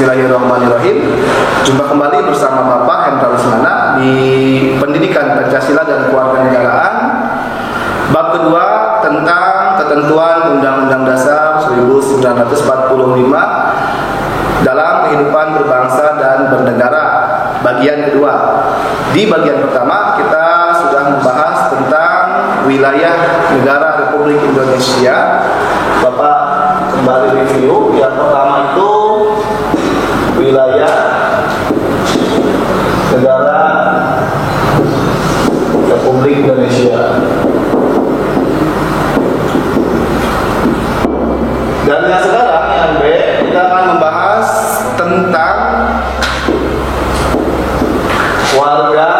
Bismillahirrahmanirrahim. Jumpa kembali bersama Bapak Hendra Wismana di Pendidikan Pancasila dan Kewarganegaraan bab kedua tentang ketentuan Undang-Undang Dasar 1945 dalam kehidupan berbangsa dan bernegara, bagian kedua. Di bagian pertama kita sudah membahas tentang wilayah negara Republik Indonesia. Bapak kembali review. Yang pertama itu wilayah negara Republik Indonesia. Dan yang sekarang yang B, kita akan membahas tentang warga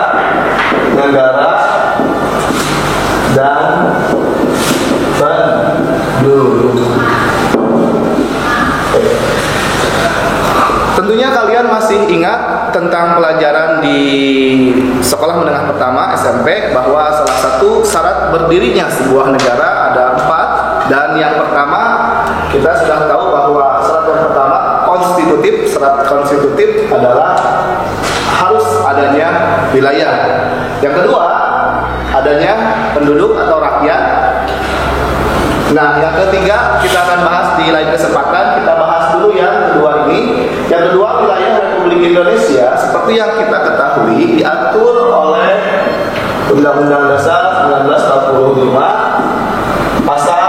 negara dan penduduk. Tentunya kalian masih ingat tentang pelajaran di sekolah menengah pertama SMP bahwa salah satu syarat berdirinya sebuah negara ada 4, dan yang pertama kita sudah tahu bahwa syarat yang pertama konstitutif. Syarat konstitutif adalah harus adanya wilayah. Yang kedua adanya penduduk atau rakyat. Nah, yang ketiga kita akan bahas di lain kesempatan. Kita bahas dulu yang kedua ini. Yang kedua, wilayah Republik Indonesia seperti yang kita ketahui diatur oleh Undang-Undang Dasar 1945 pasal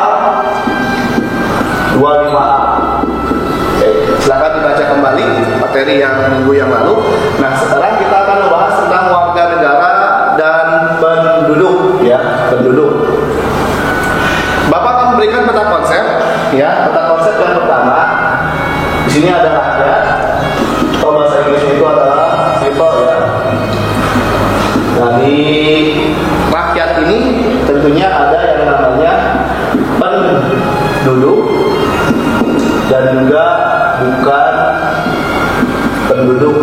25A. Oke, silakan dibaca kembali materi yang minggu yang lalu. Nah, sekarang kita akan membahas tentang warga negara dan penduduk, ya, penduduk. Bapak akan memberikan peta konsep, ya. Peta konsep yang pertama di sini ada rakyat, atau bahasa Inggris itu adalah people, ya. Nah, di rakyat ini tentunya ada yang namanya penduduk dan juga bukan penduduk.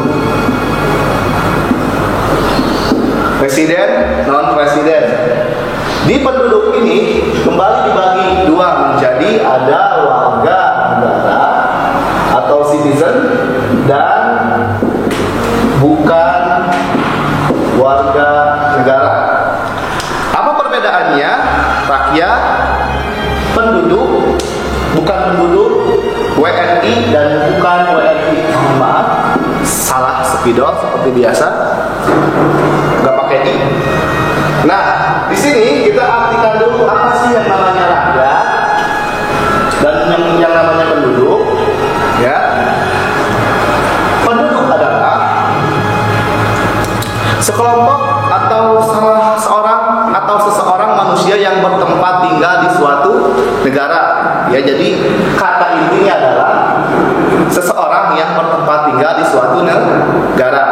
Presiden, non presiden. Di penduduk ini kembali dibagi dua menjadi ada warga negara atau citizen dan bukan warga negara. Apa perbedaannya? Rakyat, penduduk, bukan penduduk, WNI dan bukan WNI. Maaf, salah spidol seperti biasa, nggak pakai I. Nah, di sini kita artikan dulu apa sih yang namanya rakyat dan yang namanya penduduk, ya. Penduduk adalah sekelompok atau salah seorang atau seseorang manusia yang bertempat tinggal di suatu negara, ya. Jadi kata intinya adalah seseorang yang bertempat tinggal di suatu negara.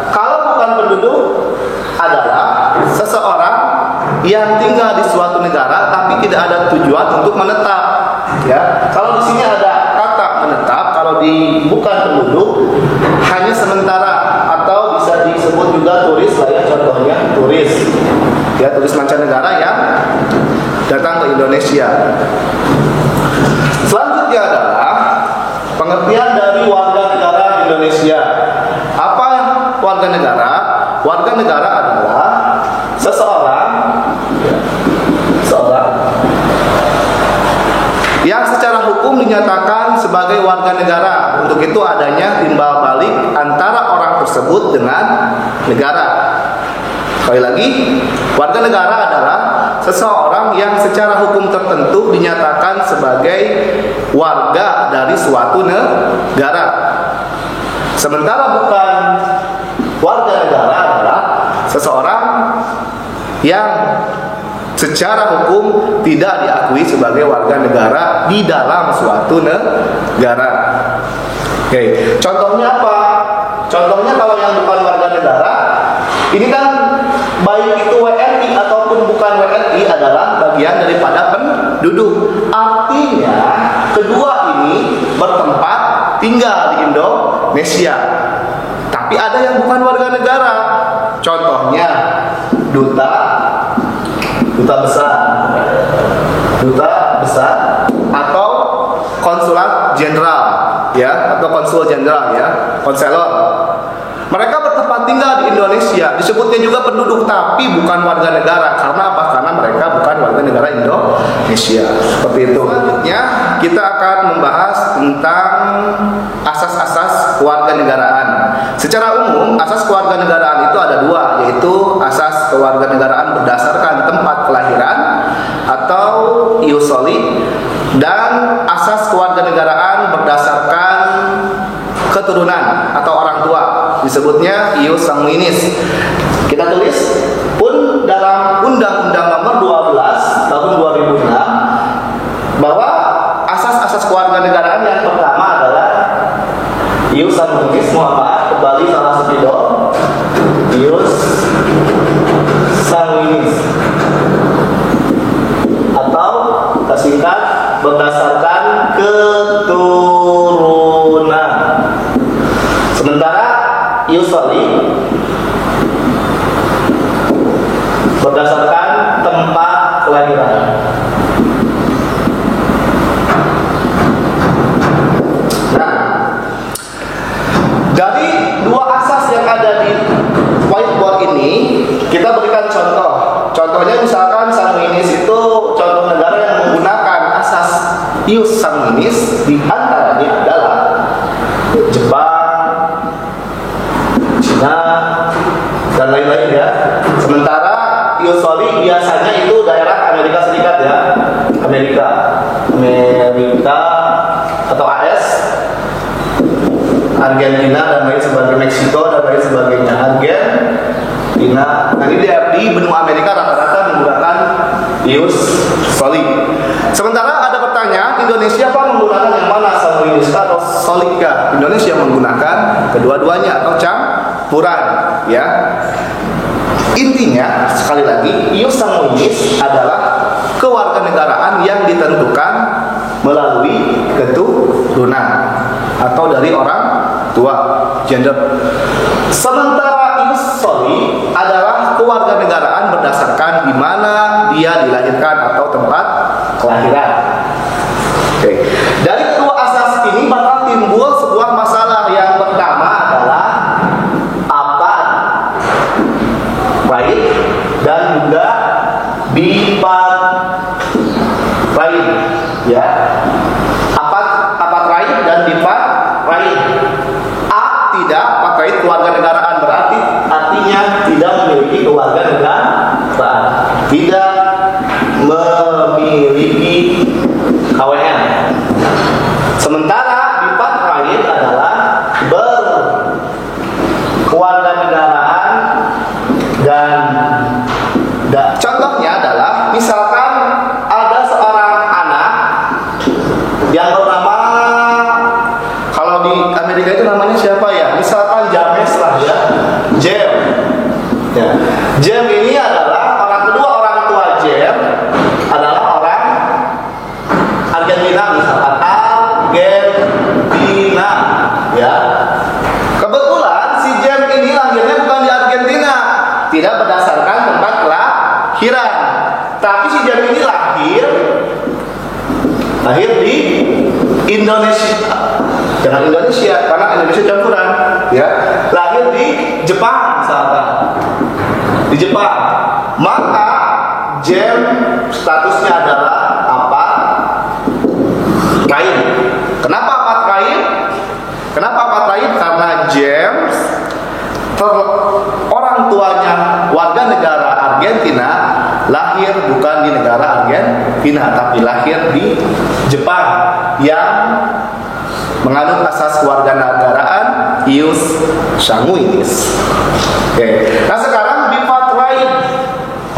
Kalau bukan penduduk adalah seseorang yang tinggal di suatu negara tapi tidak ada tujuan untuk menetap, ya. Kalau di sini ada kata menetap, kalau di bukan penduduk hanya sementara atau bisa disebut juga turis lah, ya. Contohnya turis, ya, turis mancanegara yang datang ke Indonesia. Selanjutnya adalah pengertian dari warga negara Indonesia. Apa warga negara? Warga negara adalah seseorang yang secara hukum dinyatakan sebagai warga negara. Untuk itu adanya timbal balik antara orang tersebut dengan negara. Sekali lagi, warga negara adalah seseorang yang secara hukum tertentu dinyatakan sebagai warga dari suatu negara. Sementara bukan warga negara adalah seseorang yang secara hukum tidak diakui sebagai warga negara di dalam suatu negara. Oke, contohnya apa? Contohnya kalau yang bukan warga negara, ini kan baik itu WNI ataupun bukan WNI adalah bagian daripada penduduk. Artinya kedua ini bertempat tinggal di Indonesia. Tapi ada yang bukan warga negara. Contohnya duta besar atau konsulat jenderal, ya, atau atau konsul jenderal ya, konselor. Mereka bertempat tinggal di Indonesia, disebutnya juga penduduk tapi bukan warga negara. Karena apa? Karena mereka bukan warga negara Indonesia. Seperti itu. Selanjutnya kita akan membahas tentang asas-asas kewarganegaraan. Secara umum, asas kewarganegaraan itu ada dua, yaitu asas kewarganegaraan berdasarkan tempat kelahiran atau ius soli, dan asas kewarganegaraan berdasarkan keturunan atau orang tua, disebutnya ius sanguinis. Kita tulis pun dalam Undang-Undang Nomor 12 tahun 2006 bahwa asas-asas kewarganegaraan yang pertama adalah ius sanguinis. Kembali salah sepidol, ius sanguinis atau tersingkat berdasarkan keturunan. Sementara ius soli berdasarkan tempat kelahiran. Nah, dari dua asas yang ada di whiteboard ini, kita berikan contoh. Contohnya misalkan sanguinis itu contoh negara yang menggunakan asas ius sanguinis, di antaranya adalah Jepang, Cina, dan lain-lain ya. Sementara ius soli biasanya itu daerah Amerika Serikat ya, Amerika atau AS, Argentina dan lain sebagainya, Meksiko dan lain sebagainya. Argentina, nah ini di benua Amerika rata-rata menggunakan ius soli. Sementara ada pertanyaan, Indonesia apa menggunakan yang mana, sanguinis atau solika? Indonesia menggunakan kedua-duanya atau campuran ya. Intinya sekali lagi, ius sanguinis adalah kewarganegaraan yang ditentukan melalui keturunan atau dari orang tua, gender. Sementara ius soli adalah kewarganegaraan berdasarkan di mana dia dilahirkan atau tempat kelahiran. Oke. Dari kedua asas ini bakal timbul sebuah masalah. Yang pertama adalah apa right dan juga bipat right ya. Apa right dan bipat right. A tidak pakai kewarganegaraan, berarti artinya tidak memiliki kewarganegaraan, tidak memiliki KWN. Sementara bipat right adalah berkewarganegaraan dan contohnya adalah misalkan ada seorang anak yang bernama, kalau di Amerika itu namanya siapa ya? Misalkan James lah ya, Jem. Ya. Jem ini adalah kedua orang tua Jem adalah orang Argentina, misalkan Argentina ya. Kebetulan si Jem ini lahirnya bukan di Argentina, tidak berdasarkan tempat kelahiran, tapi si Jem ini lahir di Indonesia. Jangan Indonesia, karena Indonesia campuran ya. Lahir di Jepang misalkan, di Jepang, maka Jem statusnya adalah apa? Rain. Kenapa apa Rain? Kenapa apa Rain? Karena James orang tuanya warga negara Argentina, lahir bukan di negara Argentina tapi lahir di Jepang yang menganut asas kewarganegaraan ius sanguinis. Oke. Nah sekarang bipat right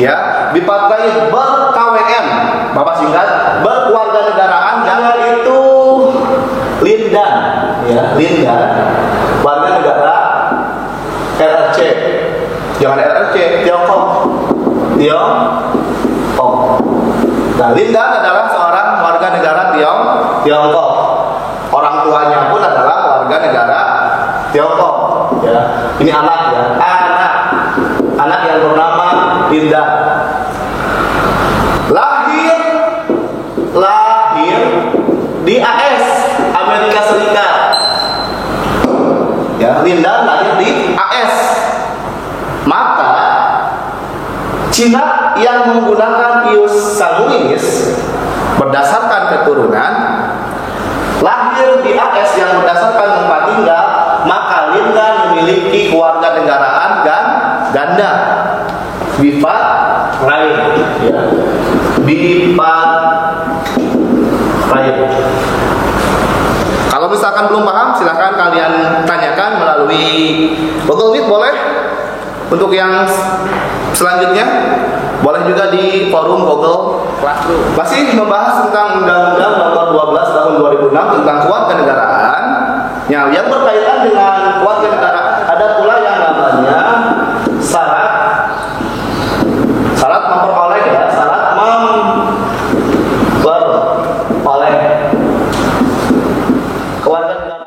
ya, bipat right ber-KWN, Bapak singkat, berkewarganegaraan, jangan itu Lindan ya, Lindan, warga negara RRC, jangan RRC, Tiongkok. Nah, Lindan adalah seorang warga negara Tiongkok. Orang tuanya pun adalah warga negara Tiongkok. Ya, ini anak ya, anak yang bernama Lindan. Lahir di AS, Amerika Serikat. Linda lahir di AS. Maka Cina yang menggunakan ius sanguinis berdasarkan keturunan lahir di AS yang berdasarkan tempat tinggal, maka Linda memiliki keluarga negaraan ganda, bifat lain, ya. Bifat lain. Kalau misalkan belum paham, silahkan kalian tanyakan melalui Google Meet, boleh. Untuk yang selanjutnya, boleh juga di forum Google Classroom. Masih membahas tentang Undang-Undang Nomor 12 Tahun 2006 tentang kewarganegaraan. Yang berkaitan dengan kewarganegaraan ada pula yang namanya syarat memperoleh, ya, syarat memperoleh kewarganegaraan.